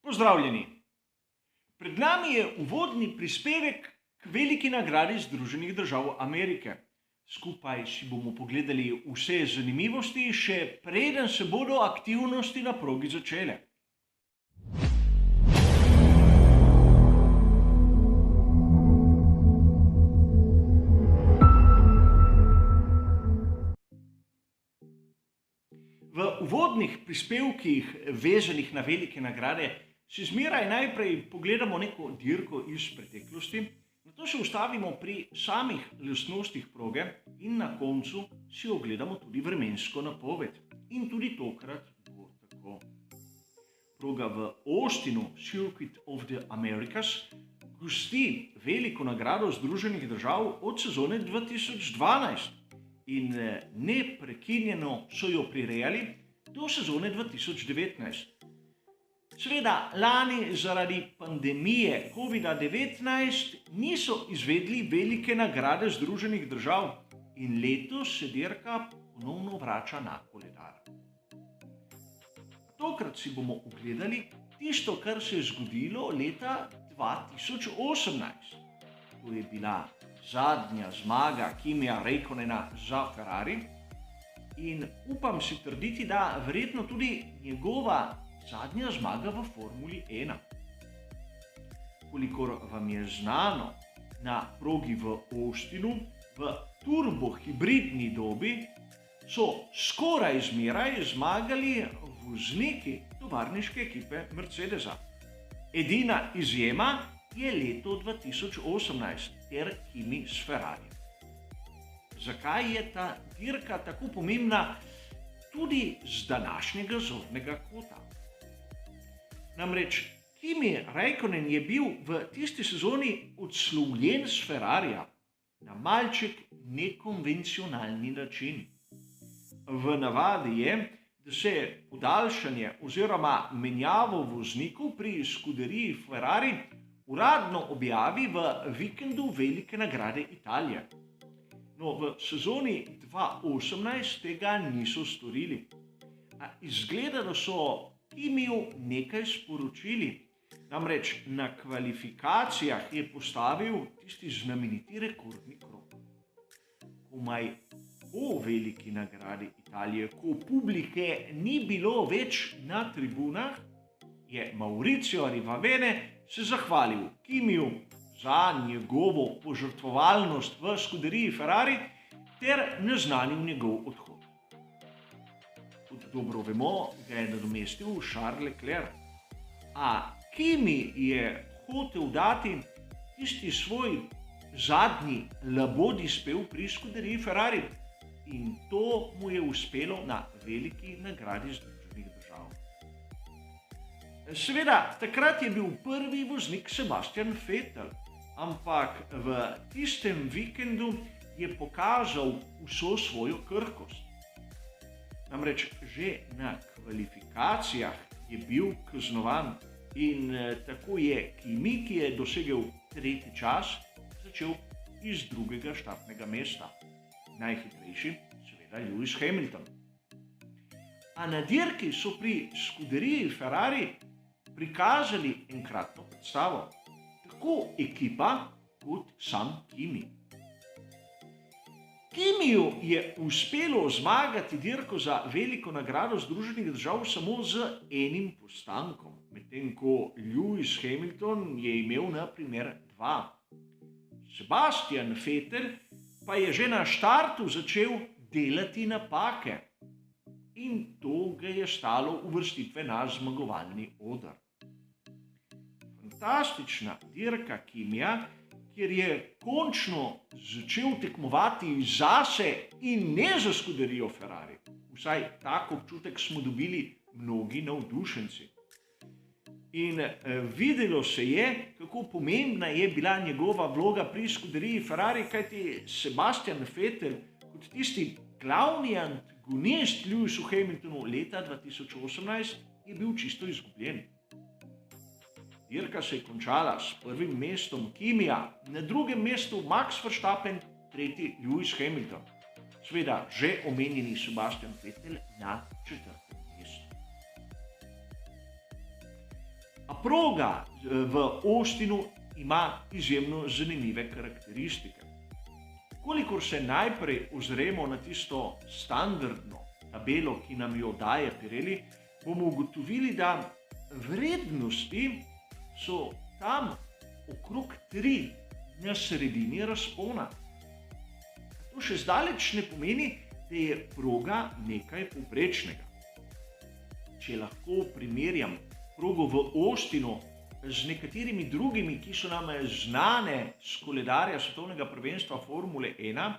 Pozdravljeni! Pred nami je uvodni prispevek k veliki nagradi Združenih držav Amerike. Skupaj si bomo pogledali vse zanimivosti, še preden se bodo aktivnosti na progi začele. V uvodnih prispevkih, vezanih na velike nagrade, si zmeraj najprej pogledamo neko dirko iz preteklosti, nato se ustavimo pri samih lastnostih proge in na koncu si ogledamo tudi vremensko napoved. In tudi tokrat bo tako. Proga v Austinu, Circuit of the Americas, gosti veliko nagrado Združenih držav od sezone 2012 in neprekinjeno so jo prirejali do sezone 2019. Seveda, lani zaradi pandemije COVID-19 niso izvedli velike nagrade Združenih držav in letos se dirka ponovno vrača na koledar. Tokrat si bomo ogledali tisto, kar se je zgodilo leta 2018. To je bila zadnja zmaga Kimija Räikkönena za Ferrari in upam si trditi, da verjetno tudi njegova zadnja zmaga v Formuli 1. Kolikor vam je znano, na progi v Austinu v turbohibridni dobi so skoraj zmeraj zmagali vozniki tovarniške ekipe Mercedesa. Edina izjema je leto 2018 ter Kimi s Ferrari. Zakaj je ta dirka tako pomembna tudi z današnjega zornega kota? Namreč Kimi Räikkönen je bil v tisti sezoni odslovljen s Ferrarija na malček nekonvencionalni način. V navadi je, da se podaljšanje oziroma menjavo voznikov pri skuderiji Ferrari uradno objavi v vikendu velike nagrade Italije. No, v sezoni 2018 tega niso storili. Izgleda, da so Kimiju nekaj sporočili. Namreč na kvalifikacijah je postavil tisti znameniti rekordni krog. Komaj po veliki nagradi Italije, ko publike ni bilo več na tribunah, je Maurizio Arrivabene se zahvalil Kimiju za njegovo požrtvovalnost v skuderiji Ferrari ter naznanil njegov odhod. Kot dobro vemo, ga je nadomestil Charles Leclerc. A Kimi je hotel dati tisti svoj zadnji labodji spev pri skuderiji Ferrari in to mu je uspelo na veliki nagradi Združenih držav. Seveda, takrat je bil prvi voznik Sebastian Vettel, ampak v tistem vikendu je pokazal vso svojo krhkost. Namreč že na kvalifikacijah je bil kaznovan in tako je Kimi, ki je dosegel tretji čas, začel iz drugega štartnega mesta. Najhitrejši, seveda, Lewis Hamilton. A na dirki so pri skuderiji Ferrari prikazali enkratno predstavo, tako ekipa kot sam Kimi. Kimiju je uspelo zmagati dirko za veliko nagrado Združenih držav samo z enim postankom, medtem ko Lewis Hamilton je imel na primer 2. Sebastian Vettel pa je že na štartu začel delati napake in to ga je stalo uvrstitve na zmagovalni oder. Fantastična dirka Kimija, kjer je končno začel tekmovati zase in ne za skuderijo Ferrari. Vsaj tak občutek smo dobili mnogi navdušenci. In videlo se je, kako pomembna je bila njegova vloga pri skuderiji Ferrari, kajti Sebastian Vettel kot tisti glavni antagonist Lewisu Hamiltonu leta 2018 je bil čisto izgubljen. Dirka se je končala s prvim mestom Kimija, na drugem mestu Max Verstappen, tretji Lewis Hamilton. Seveda že omenjeni Sebastian Vettel na četrtem mestu. A proga v Austinu ima izjemno zanimive karakteristike. Kolikor se najprej ozremo na tisto standardno tabelo, ki nam jo daje Pirelli, bomo ugotovili, da vrednosti so tam okrog 3 na sredini razpona. To še zdaleč ne pomeni, da je proga nekaj povprečnega. Če lahko primerjam progo v Austinu z nekaterimi drugimi, ki so nam znane s koledarja svetovnega prvenstva Formule 1,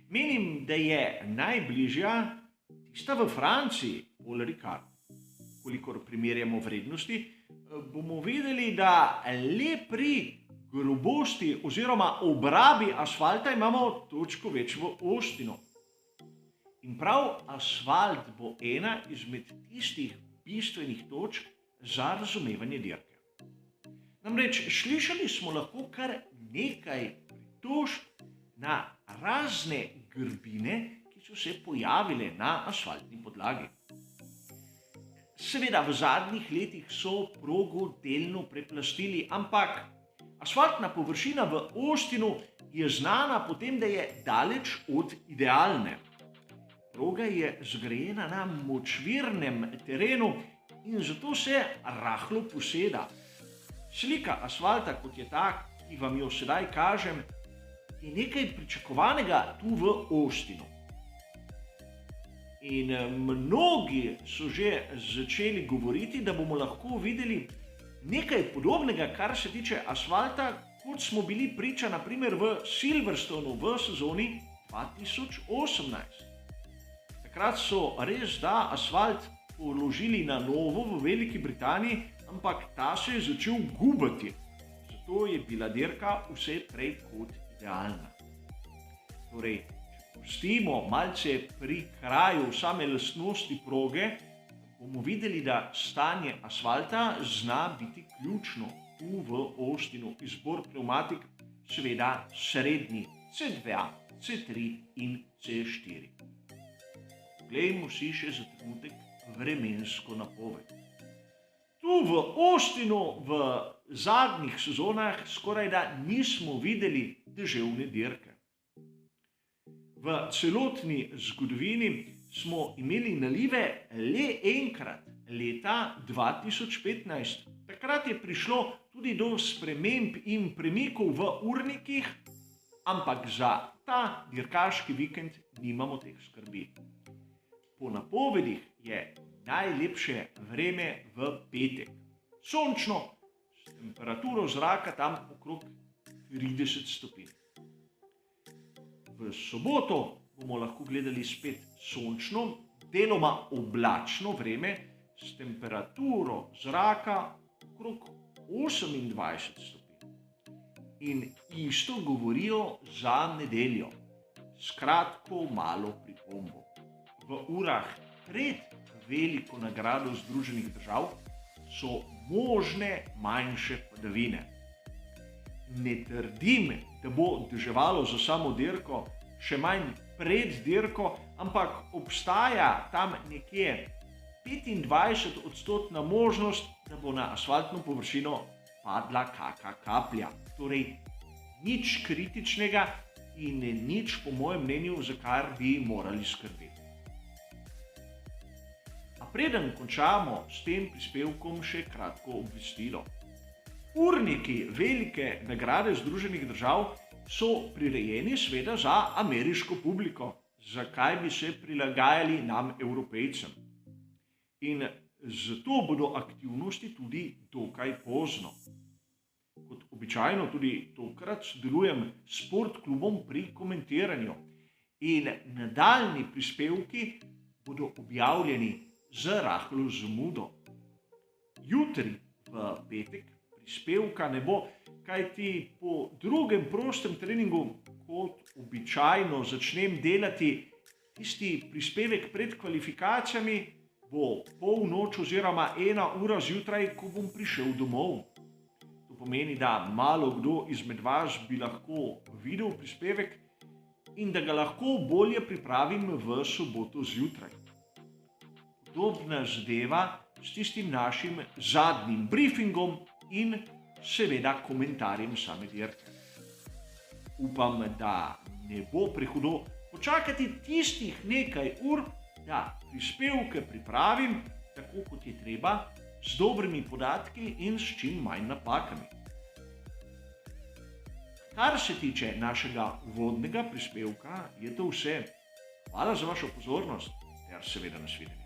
menim, da je najbližja tista v Franciji, Paul Ricard. Kolikor primerjamo vrednosti, bomo videli, da le pri grobosti oziroma obrabi asfalta imamo točko več v Austinu. In prav asfalt bo ena izmed tistih bistvenih točk za razumevanje dirke. Namreč slišali smo lahko kar nekaj pritožb na razne grbine, ki so se pojavile na asfaltni podlagi. Seveda v zadnjih letih so progo delno preplastili, ampak asfaltna površina v Austinu je znana po tem, da je daleč od idealne. Proga je zgrajena na močvirnem terenu in zato se rahlo poseda. Slika asfalta, kot je ta, ki vam jo sedaj kažem, je nekaj pričakovanega tu v Austinu. In mnogi so že začeli govoriti, da bomo lahko videli nekaj podobnega, kar se tiče asfalta, kot smo bili priča naprimer v Silverstonu v sezoni 2018. Takrat so res da asfalt položili na novo v Veliki Britaniji, ampak ta se je začel gubati. Zato je bila dirka vse prej kot idealna. Torej, če pustimo malce pri kraju same lastnosti proge, bomo videli, da stanje asfalta zna biti ključno tu v Austinu. Izbor pnevmatik, seveda srednji C2, C3 in C4. Poglejmo si še za trenutek vremensko napoved. Tu v Austinu v zadnjih sezonah skoraj da nismo videli deževne dirke. V celotni zgodovini smo imeli nalive le enkrat, leta 2015. Takrat je prišlo tudi do sprememb in premikov v urnikih, ampak za ta dirkaški vikend nimamo teh skrbi. Po napovedih je najlepše vreme v petek. Sončno, s temperaturo zraka tam okrog 30 stopinj. V soboto bomo lahko gledali spet sončno, deloma oblačno vreme s temperaturo zraka okrog 28 stopinj. In isto govorijo za nedeljo. S kratko malo pripombo. V urah pred veliko nagrado Združenih držav so možne manjše padavine. Ne trdim, da bo deževalo za samo dirko, še manj pred dirko, ampak obstaja tam nekje 25% možnost, da bo na asfaltno površino padla kaka kaplja. Torej, nič kritičnega in nič, po mojem mnenju, za kar bi morali skrbeti. A preden končamo s tem prispevkom, še kratko obvestilo. Urniki velike nagrade Združenih držav so prirejeni seveda za ameriško publiko. Zakaj bi se prilagajali nam, Evropejcem? In zato bodo aktivnosti tudi dokaj pozno. Kot običajno tudi tokrat sodelujem s Sportklubom pri komentiranju in nadaljni prispevki bodo objavljeni z rahlo zamudo. Jutri v petek prispevka ne bo, kajti po drugem prostem treningu, kot običajno začnem delati tisti prispevek pred kvalifikacijami, bo polnoč oziroma 1 ura zjutraj, ko bom prišel domov. To pomeni, da malo kdo izmed vas bi lahko videl prispevek in da ga lahko bolje pripravim v soboto zjutraj. Podobna zadeva s tistim našim zadnjim briefingom in seveda komentarjem same dirke. Upam, da ne bo prehudo počakati tistih nekaj ur, da prispevke pripravim tako, kot je treba, z dobrimi podatki in s čim manj napakami. Kar se tiče našega uvodnega prispevka, je to vse. Hvala za vašo pozornost ter seveda nasvidenje.